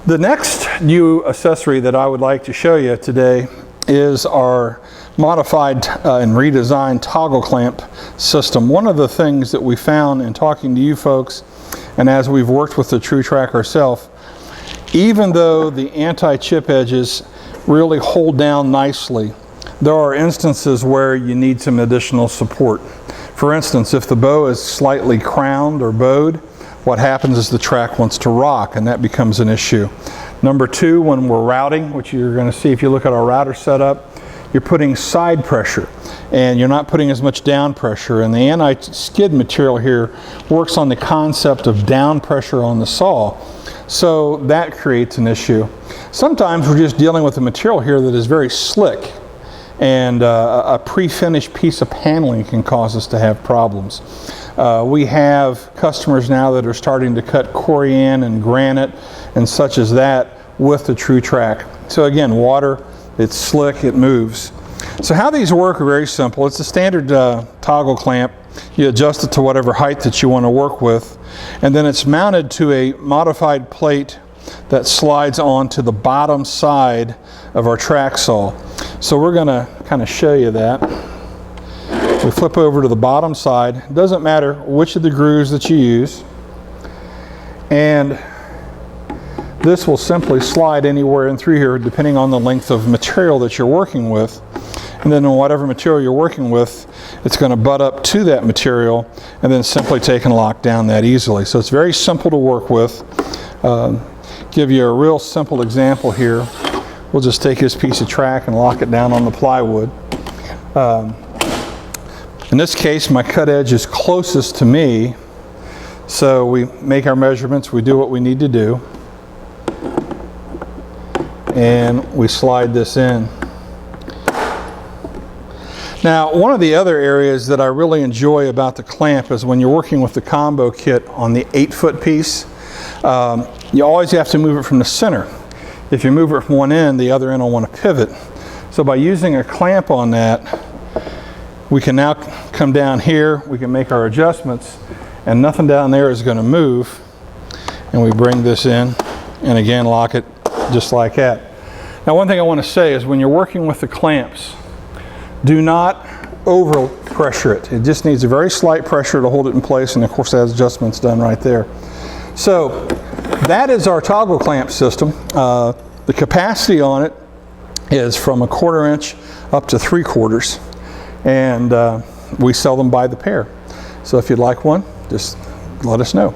The next new accessory that I would like to show you today is our modified and redesigned toggle clamp system. One of the things that we found in talking to you folks, and as we've worked with the TrueTrac ourselves, even though the anti-chip edges really hold down nicely, there are instances where you need some additional support. For instance, if the bow is slightly crowned or bowed, what happens is the track wants to rock, and that becomes an issue. Number two, when we're routing, which you're going to see if you look at our router setup, you're putting side pressure and you're not putting as much down pressure, and the anti-skid material here works on the concept of down pressure on the saw, so that creates an issue. Sometimes we're just dealing with a material here that is very slick, and a pre-finished piece of paneling can cause us to have problems. We have customers now that are starting to cut corian and granite and such as that with the TrueTrac. So again, water, it's slick, it moves. So how these work are very simple. It's a standard toggle clamp. You adjust it to whatever height that you want to work with, and then it's mounted to a modified plate that slides onto the bottom side of our track saw. So we're going to kind of show you that. We flip over to the bottom side. It doesn't matter which of the grooves that you use, and this will simply slide anywhere in through here depending on the length of material that you're working with, and then whatever material you're working with, it's going to butt up to that material and then simply take and lock down that easily. So it's very simple to work with. Give you a real simple example here. We'll just take this piece of track and lock it down on the plywood. In this case, my cut edge is closest to me, so we make our measurements, we do what we need to do, and we slide this in. Now, one of the other areas that I really enjoy about the clamp is when you're working with the combo kit on the 8-foot piece, you always have to move it from the center. If you move it from one end, the other end will want to pivot. So by using a clamp on that, we can now come down here, we can make our adjustments, and nothing down there is going to move. And we bring this in, and again lock it just like that. Now, one thing I want to say is when you're working with the clamps, do not over pressure it. It just needs a very slight pressure to hold it in place, and of course that adjustment's done right there. So that is our toggle clamp system. The capacity on it is from 1/4 inch up to 3/4, and we sell them by the pair. So if you'd like one, just let us know.